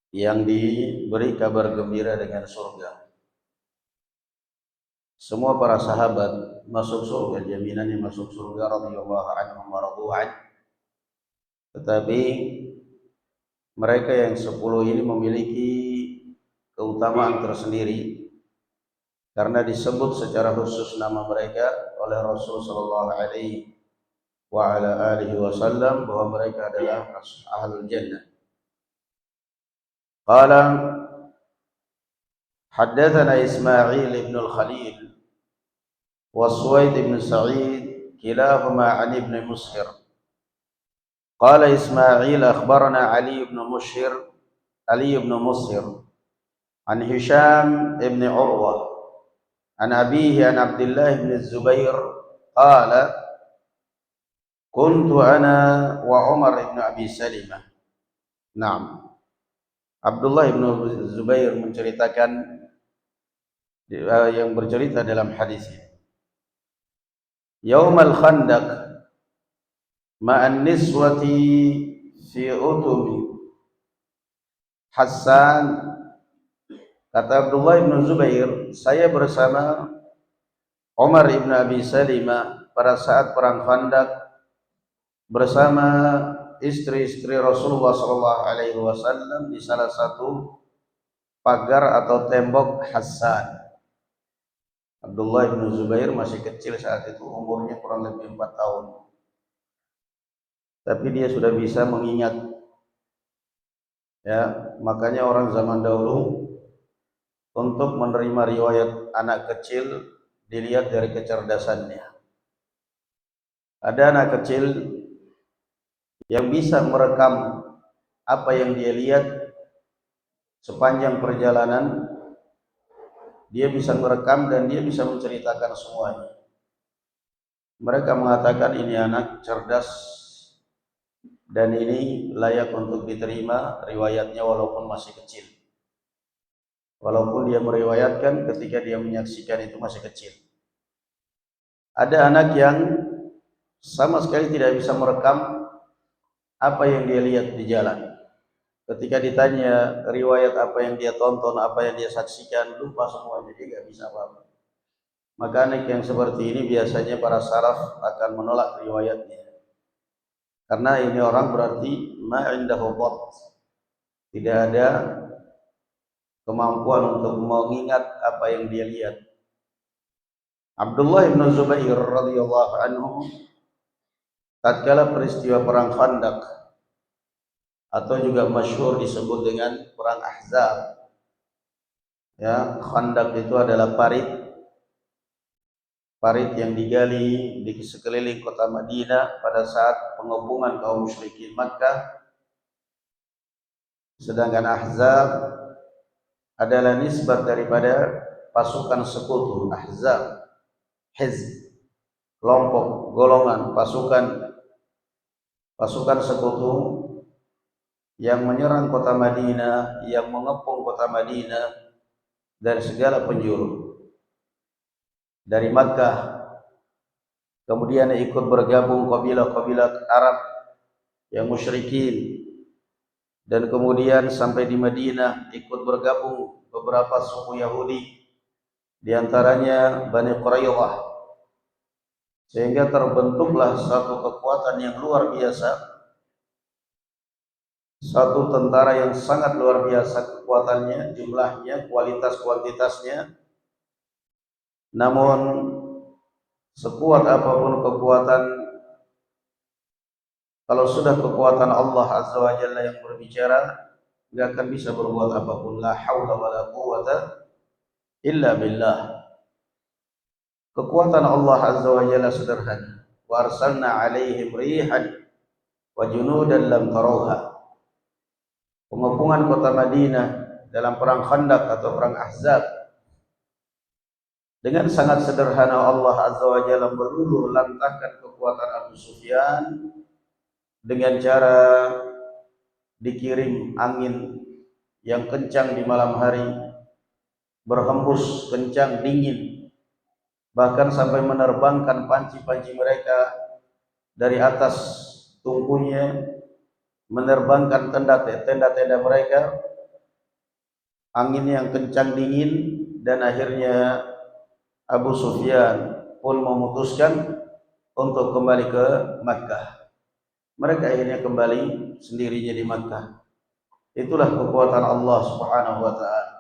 yang diberi kabar gembira dengan surga. Semua para sahabat masuk surga, jaminannya masuk surga radhiyallahu anhum wa radhu'an. Tetapi mereka yang 10 ini memiliki keutamaan tersendiri karena disebut secara khusus nama mereka oleh Rasul sallallahu alaihi wa ala alihi wasallam bahwa mereka adalah ahlul jannah. Qala haddatsana Ismail ibn al-Khalil wa Suwaid ibn Sa'id kilahuma an ibn Mushir. Qala Ismail akhbarana Ali ibn Mushir an Hisham ibn Urwa an abihi an Abdullah ibn Zubair qala kuntu ana wa Umar ibn Abi Salimah. Naam. Abdullah ibn Zubair menceritakan yang bercerita dalam hadis ini. Yaumal Khandaq ma'an niswati fi utumi Hassan, kata Abdullah ibn Zubair, saya bersama Umar ibn Abi Salimah pada saat perang Khandaq bersama istri-istri Rasulullah sallallahu alaihi wasallam di salah satu pagar atau tembok Hassan. Abdullah bin Zubair masih kecil saat itu, umurnya kurang lebih 4 tahun. Tapi dia sudah bisa mengingat. Ya, makanya orang zaman dahulu untuk menerima riwayat anak kecil dilihat dari kecerdasannya. Ada anak kecil yang bisa merekam apa yang dia lihat sepanjang perjalanan. Dia bisa merekam dan dia bisa menceritakan semuanya. Mereka mengatakan ini anak cerdas dan ini layak untuk diterima riwayatnya walaupun masih kecil. Walaupun dia meriwayatkan ketika dia menyaksikan itu masih kecil. Ada anak yang sama sekali tidak bisa merekam apa yang dia lihat di jalan. Ketika ditanya riwayat apa yang dia tonton, apa yang dia saksikan, lupa semuanya, dia nggak bisa apa-apa. Maka anak yang seperti ini biasanya para salaf akan menolak riwayatnya. Karena ini orang berarti ma'indahu dhabt. Tidak ada kemampuan untuk mengingat apa yang dia lihat. Abdullah bin Zubair radhiyallahu anhu tatkala peristiwa perang Khandaq atau juga masyhur disebut dengan perang Ahzab. Ya, Khandaq itu adalah parit yang digali di sekeliling kota Madinah pada saat pengepungan kaum musyrikin Makkah. Sedangkan Ahzab adalah nisbat daripada pasukan sekutu. Ahzab, hizb, kelompok, golongan, pasukan sekutu yang menyerang kota Madinah, yang mengepung kota Madinah dari segala penjuru. Dari Makkah, kemudian ikut bergabung kabilah-kabilah Arab yang musyrikin, dan kemudian sampai di Madinah ikut bergabung beberapa suku Yahudi, di antaranya Bani Quraidah, sehingga terbentuklah satu kekuatan yang luar biasa. Satu tentara yang sangat luar biasa kekuatannya, jumlahnya, kualitas-kuantitasnya. Namun sekuat apapun kekuatan, kalau sudah kekuatan Allah Azza wa Jalla yang berbicara, nggak akan bisa berbuat apapun. La haula wa la quwwata illa billah. Kekuatan Allah Azza wa Jalla sederhana. Wa arsalna alaihim rihan wa junudan lam tarawha. Pengepungan kota Madinah dalam perang Khandaq atau perang Ahzab, dengan sangat sederhana Allah Azza wa Jalla meluluh lantahkan kekuatan Abu Sufyan dengan cara dikirim angin yang kencang di malam hari, berhembus kencang dingin, bahkan sampai menerbangkan panci-panci mereka dari atas tungkunya, menerbangkan tenda-tenda mereka angin yang kencang dingin, dan akhirnya Abu Sufyan pun memutuskan untuk kembali ke Makkah. Mereka akhirnya kembali sendirinya di Makkah. Itulah kekuatan Allah Subhanahu wa taala.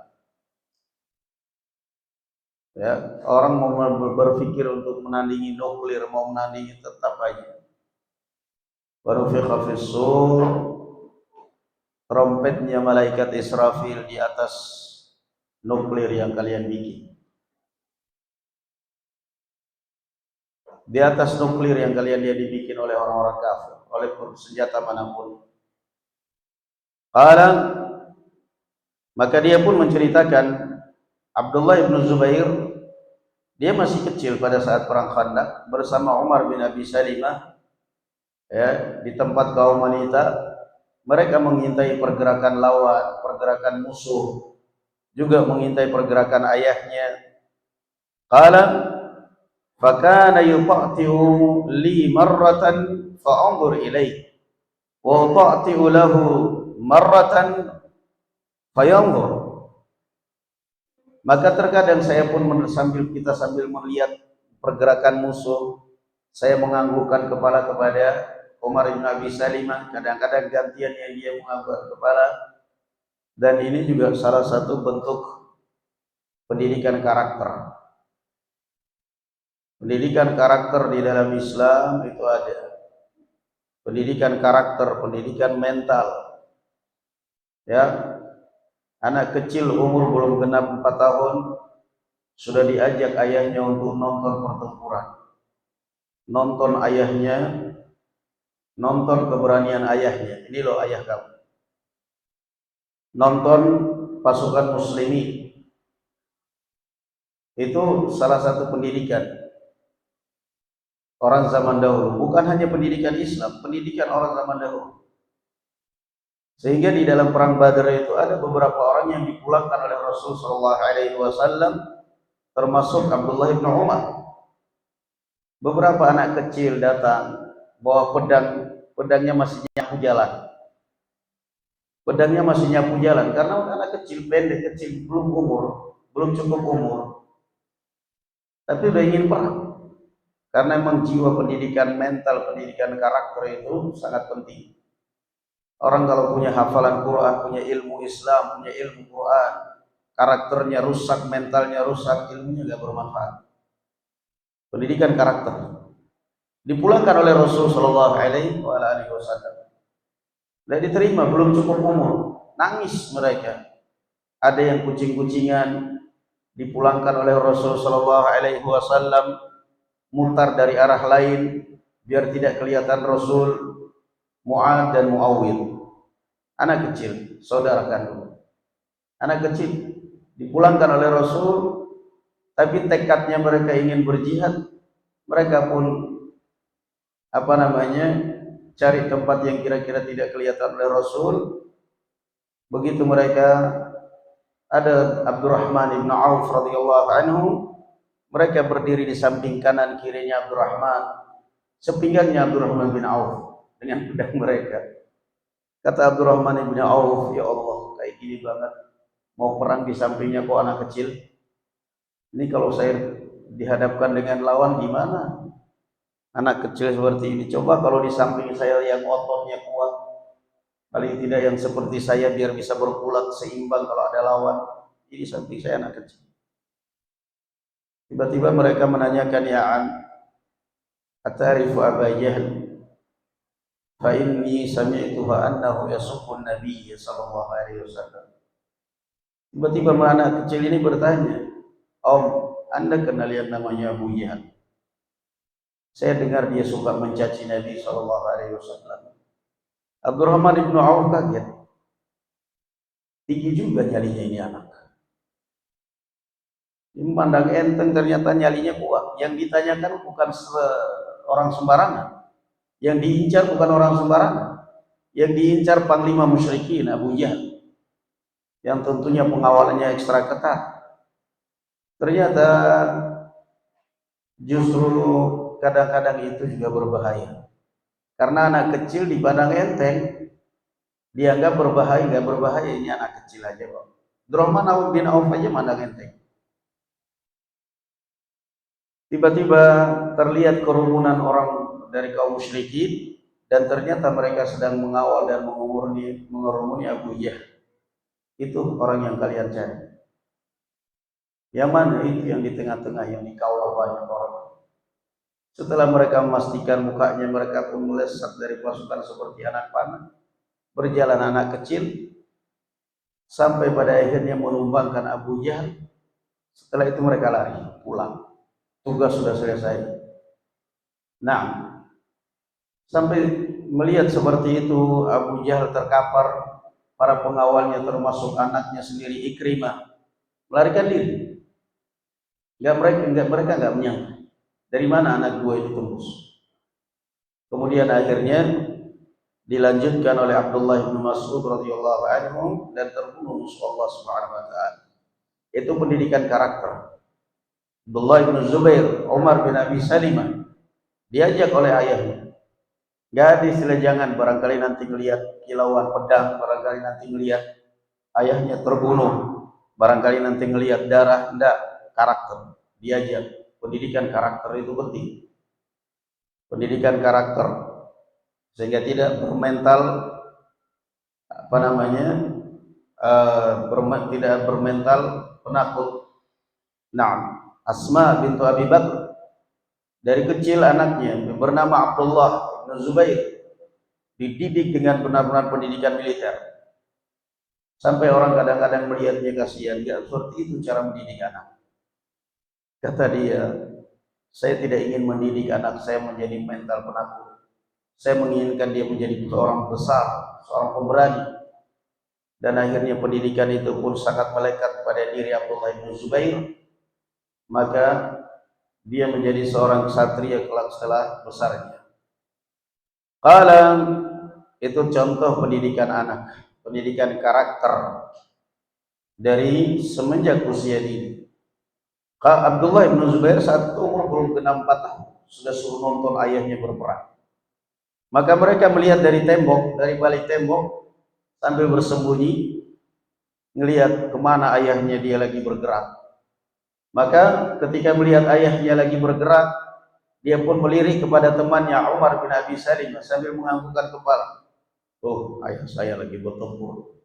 Ya, orang mau berpikir untuk menandingi nuklir, mau menandingi, tetap aja. Wanufikha fis-sur, trompetnya malaikat Israfil di atas nuklir yang kalian bikin. Di atas nuklir yang kalian lihat dibikin oleh orang-orang kafir, oleh senjata manapun. Qala, maka dia pun menceritakan, Abdullah bin Zubair, dia masih kecil pada saat perang Khandaq bersama Umar bin Abi Salimah, ya, di tempat kaum wanita. Mereka mengintai pergerakan lawan, pergerakan musuh, juga mengintai pergerakan ayahnya. Qala fakana yuta'tiu li marratan fa'anzur ilaih wa ta'tiu lahu marratan fayanzur. Maka terkadang saya pun sambil melihat pergerakan musuh, saya menganggukkan kepala kepada Umar bin Abi Salimah, kadang-kadang gantian yang dia mengangguk kepala. Dan ini juga salah satu bentuk pendidikan karakter. Pendidikan karakter di dalam Islam itu ada. Pendidikan karakter, pendidikan mental. Ya, anak kecil umur belum genap 4 tahun sudah diajak ayahnya untuk nonton pertempuran. Nonton ayahnya, nonton keberanian ayahnya. Ini loh ayah kamu. Nonton pasukan muslimin. Itu salah satu pendidikan orang zaman dahulu. Bukan hanya pendidikan Islam, pendidikan orang zaman dahulu. Sehingga di dalam perang Badar itu ada beberapa orang yang dipulangkan oleh Rasulullah SAW, termasuk Abdullah bin Umar. Beberapa anak kecil datang bawa pedang, pedangnya masih nyapu jalan. Pedangnya masih nyapu jalan karena anak kecil, pendek kecil, belum cukup umur. Tapi udah ingin perang. Karena memang jiwa pendidikan mental, pendidikan karakter itu sangat penting. Orang kalau punya hafalan Quran, punya ilmu Islam, punya ilmu Quran, karakternya rusak, mentalnya rusak, ilmunya gak bermanfaat. Pendidikan karakter dipulangkan oleh Rasul Shallallahu Alaihi Wasallam. Dan diterima, belum cukup umur, nangis mereka. Ada yang kucing-kucingan, dipulangkan oleh Rasul Shallallahu Alaihi Wasallam, mutar dari arah lain biar tidak kelihatan Rasul. Mu'ad dan Muawwid, anak kecil, saudara kandung, anak kecil dipulangkan oleh Rasul, tapi tekadnya mereka ingin berjihad. Mereka pun cari tempat yang kira-kira tidak kelihatan oleh Rasul. Begitu mereka ada Abdurrahman ibn Auf radhiyallahu anhu, mereka berdiri di samping kanan kirinya Abdurrahman, sepinggangnya Abdurrahman bin Auf dengan pedang mereka. Kata Abdurrahman bin Auf, ya Allah, kayak gini banget, mau perang di sampingnya kok anak kecil. Ini kalau saya dihadapkan dengan lawan gimana? Anak kecil seperti ini. Coba kalau di samping saya yang ototnya kuat, paling tidak yang seperti saya biar bisa berpulat seimbang kalau ada lawan. Ini samping saya anak kecil. Tiba-tiba mereka menanyakan, ya An, atarifu Aba Jahl? Fa inni sami'tuhu annahu yasubbu an-nabiy sallallahu alaihi wasallam. Tiba-tiba anak kecil ini bertanya, Om, Anda kenal yang namanya Abu Jahal? Saya dengar dia suka mencaci Nabi sallallahu alaihi wasallam. Abdurrahman bin Auf kaget. Tinggi juga nyalinya ini anak. Memandang enteng, ternyata nyalinya kuat. Yang ditanyakan bukan orang sembarangan. Yang diincar bukan orang sembarangan. Yang diincar panglima musyrikin Abu Jahal, yang tentunya pengawalannya ekstra ketat. Ternyata justru kadang-kadang itu juga berbahaya. Karena anak kecil dipandang enteng, dianggap berbahaya. Nggak berbahaya, ini anak kecil aja kok. Abdurrahman bin Auf aja mana enteng. Tiba-tiba terlihat kerumunan orang dari kaum musyrikin dan ternyata mereka sedang mengawal dan mengerumuni Abu Jahal. Itu orang yang kalian cari. Yang mana itu yang di tengah-tengah yang dikawal banyak orang. Setelah mereka memastikan mukanya, mereka pun melesat dari pasukan seperti anak panah. Berjalan anak kecil sampai pada akhirnya menumbangkan Abu Jahal. Setelah itu mereka lari pulang. Tugas sudah selesai. Nah, sampai melihat seperti itu, Abu Jahal terkapar, para pengawalnya termasuk anaknya sendiri Ikrimah melarikan diri. Mereka nggak menyangka dari mana anak dua itu tembus. Kemudian akhirnya dilanjutkan oleh Abdullah bin Mas'ud radhiyallahu anhu dan terbunuh musuh Allah Subhanahu wa taala. Itu pendidikan karakter. Abdullah bin Zubair, Umar bin Abi Salimah diajak oleh ayahnya. Gadis jangan barangkali nanti melihat kilauan pedang, barangkali nanti melihat ayahnya terbunuh, barangkali nanti melihat darah. Enggak, karakter. Diajak. Pendidikan karakter itu penting. Pendidikan karakter sehingga tidak bermental tidak bermental penakut. Nah, Asma bintu Abi Bakar dari kecil anaknya bernama Abdullah bin Zubair dididik dengan benar-benar pendidikan militer. Sampai orang kadang-kadang melihatnya kasihan, enggak seperti itu cara mendidik anak. Kata dia, saya tidak ingin mendidik anak saya menjadi mental penakut. Saya menginginkan dia menjadi seorang besar, seorang pemberani. Dan akhirnya pendidikan itu pun sangat melekat pada diri Abdullah bin Zubair. Maka dia menjadi seorang ksatria kelak setelah besarnya. Qala, itu contoh pendidikan anak, pendidikan karakter dari semenjak usia dini. Abdullah bin Zubair saat itu umur belum genap 4 tahun sudah suruh nonton ayahnya berperang. Maka mereka melihat dari balik tembok sambil bersembunyi, melihat kemana ayahnya dia lagi bergerak. Maka ketika melihat ayahnya lagi bergerak, dia pun melirik kepada temannya Umar bin Abi Salimah sambil menganggukkan kepala. Oh, ayah saya lagi bertempur.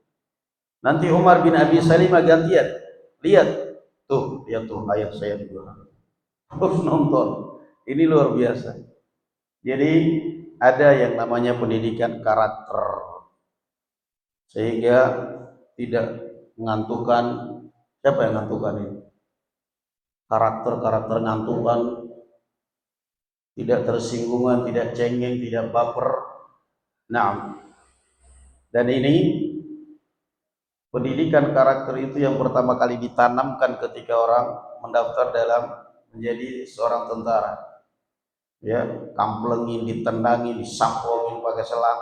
Nanti Umar bin Abi Salimah gantian, lihat tuh ayah saya juga. Terus nonton. Ini luar biasa. Jadi ada yang namanya pendidikan karakter sehingga tidak mengantukkan. Siapa yang mengantukkan ini? Karakter ngantukan, tidak tersinggungan, tidak cengeng, tidak baper. Nah, dan ini pendidikan karakter itu yang pertama kali ditanamkan ketika orang mendaftar dalam menjadi seorang tentara. Ya, kamplengin, ditendangin, disampongin pakai selang,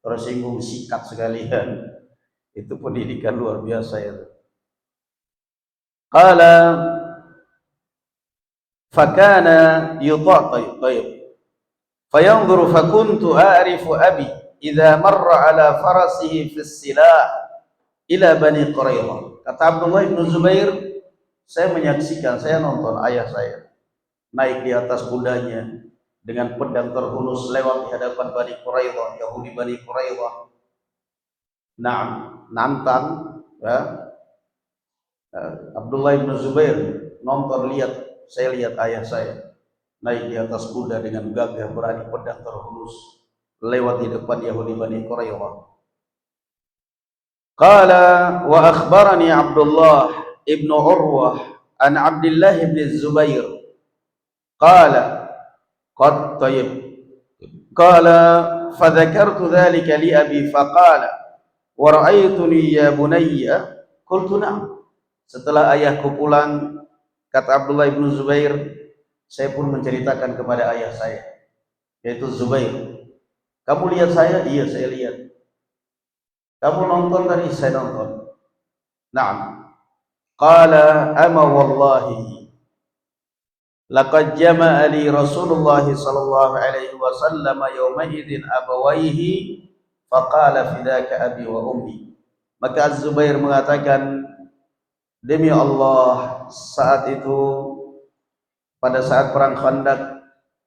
tersinggung sikat sekalian. Itu pendidikan luar biasa itu. Qala fakana tayyib fayanzuru fakuntu a'rifu abi idza marra ala farasihi fi silah ila Bani Quraidah. Kata Abdullah bin Zubair, saya menyaksikan, saya nonton ayah saya naik di atas kudanya dengan pedang terhunus lewat di hadapan Bani Quraidah, Yahudi Bani Quraidah. Nah, nantang ya. Abdullah bin Zubair nonton, saya lihat ayah saya naik di atas kuda dengan gagah berani, pedang terhunus lewat di depan Yahudi Bani Quraidah. Qala wa akhbarani Abdullah ibn Urwah an Abdullah ibn Zubair qala qad tayyib qala fadhakartu dhalika li abi faqala wa ra'aytuni ya bunayya qultu na'am. Setelah ayahku pulang, kata Abdullah bin Zubair, saya pun menceritakan kepada ayah saya, yaitu Zubair. Kamu lihat saya? Iya, saya lihat. Kamu nonton tadi? Saya nonton. Naam. Qala ama wallahi laqad jama'a li Rasulullah sallallahu alaihi wasallam yawma idzin abawaihi faqala fidaka abi wa ummi. Maka Az-Zubair mengatakan, demi Allah, saat itu pada saat perang Khandaq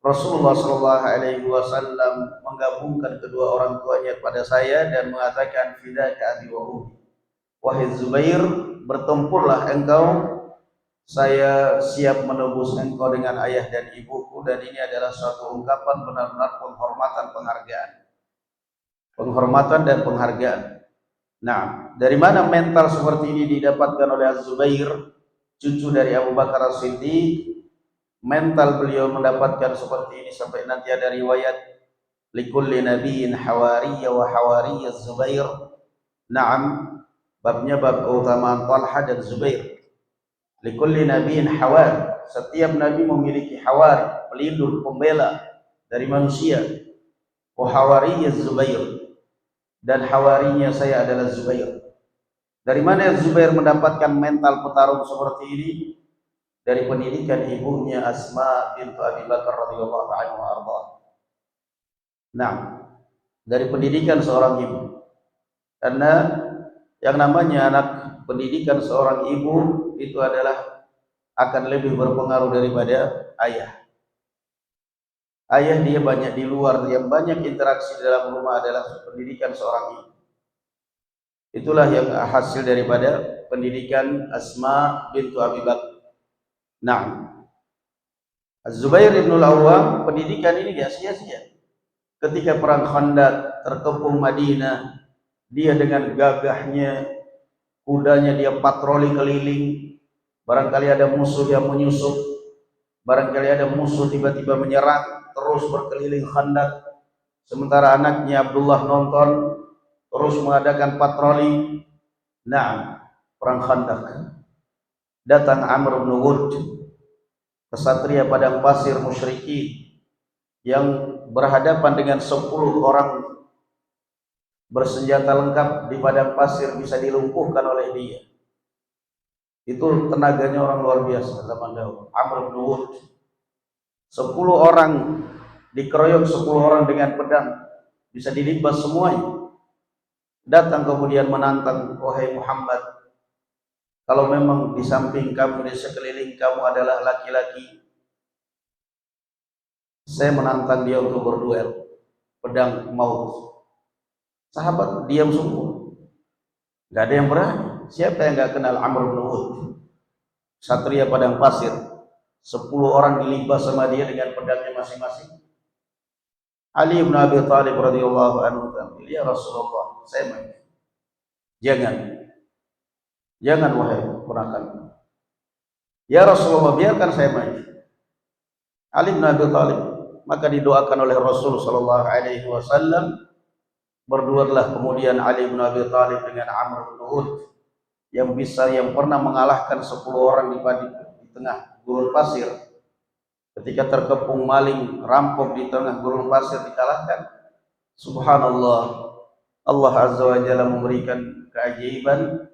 Rasulullah sallallahu alaihi wasallam menggabungkan kedua orang tuanya kepada saya dan mengatakan fidaka abi wa ummi. Wahai Zubair, bertempurlah engkau, saya siap menebus engkau dengan ayah dan ibuku. Dan ini adalah suatu ungkapan benar-benar penghormatan dan penghargaan. Nah, dari mana mental seperti ini didapatkan oleh Az-Zubair, cucu dari Abu Bakar As-Siddiq? Mental beliau mendapatkan seperti ini sampai nanti ada riwayat likulli nabiyyin hawariyya wa hawariyya Az-Zubair. Naam, babnya bab keutamaan Talha dan Zubair. Likulli nabiyyin hawari, setiap nabi memiliki hawari, pelindung, pembela dari manusia. Wa hawariyya Az-Zubair, dan hawarinya saya adalah Zubair. Dari mana Zubair mendapatkan mental petarung seperti ini? Dari pendidikan ibunya Asma bintu Abi Bakar radhiyallahu anhu arda. Nah, dari pendidikan seorang ibu. Karena yang namanya anak, pendidikan seorang ibu itu adalah akan lebih berpengaruh daripada ayah. Ayah dia banyak di luar, yang banyak interaksi dalam rumah adalah pendidikan seorang ibu. Itulah yang hasil daripada pendidikan Asma bintu Abi Bakar. Nah, Az-Zubair ibn al-Awwam, pendidikan ini gak sia-sia. Ketika perang Khandaq terkepung Madinah, dia dengan gagahnya, kudanya dia patroli keliling. Barangkali ada musuh yang menyusup, barangkali ada musuh tiba-tiba menyerang, terus berkeliling Khandaq. Sementara anaknya Abdullah nonton, terus mengadakan patroli. Nah, perang Khandaq. Datang Amr bin Wud, kesatria padang pasir musyrikin yang berhadapan dengan 10 orang bersenjata lengkap di padang pasir, bisa dilumpuhkan oleh dia. Itu tenaganya orang luar biasa zaman dahulu. Amr bin Wud, 10 orang dikeroyok, 10 orang dengan pedang, bisa dilibas semuanya. Datang kemudian menantang, wahai Muhammad, kalau memang di samping kamu, di sekeliling kamu adalah laki-laki, saya menantang dia untuk berduel pedang maut. Sahabat diam semua, nggak ada yang berani. Siapa yang nggak kenal Amr bin Wud, satria padang pasir, 10 orang dilibas sama dia dengan pedangnya masing-masing. Ali bin Abi Thalib radhiyallahu anhu, ya Rasulullah, saya mau. Jangan wahai ponakan. Ya Rasulullah, biarkan saya maju. Ali bin Abi Thalib, maka didoakan oleh Rasul sallallahu alaihi wasallam. Berdualah kemudian Ali bin Abi Thalib dengan Amr bin Wud, yang pernah mengalahkan 10 orang di tengah gurun pasir. Ketika terkepung maling, rampok di tengah gurun pasir, dikalahkan. Subhanallah, Allah Azza wa Jalla memberikan keajaiban.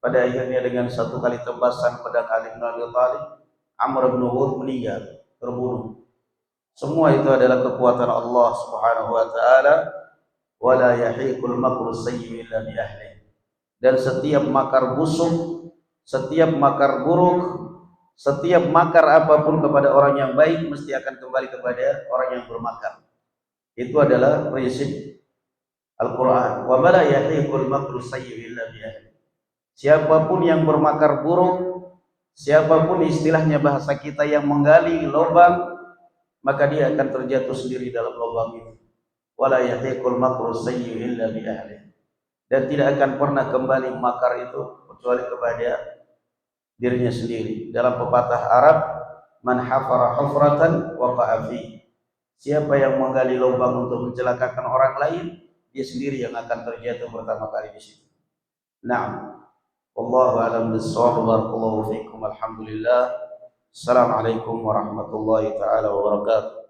Pada akhirnya dengan satu kali tebasan pedang Ali bin Abi Thalib, Amr bin Wud meninggal, terbunuh. Semua itu adalah kekuatan Allah Subhanahu wa taala. Wala yahiqul makru sayyi illa bi ahli. Dan setiap makar busuk, setiap makar buruk, setiap makar apapun kepada orang yang baik mesti akan kembali kepada orang yang bermakar. Itu adalah prinsip Al-Qur'an. Wa la yahiqul makru sayyi illa bi ahli. Siapapun yang bermakar buruk, siapapun istilahnya bahasa kita yang menggali lubang, maka dia akan terjatuh sendiri dalam lubang itu. Wala yahiqul makru sayyi illa bi ahli. Dan tidak akan pernah kembali makar itu kecuali kepada dirinya sendiri. Dalam pepatah Arab, man hafara hufratan waqa'a fi. Siapa yang menggali lubang untuk mencelakakan orang lain, dia sendiri yang akan terjatuh pertama kali di situ. Naam. Wallahu a'lam bissawab. Barakallahu fiikum. Alhamdulillah. Assalamualaikum warahmatullahi taala wabarakatuh.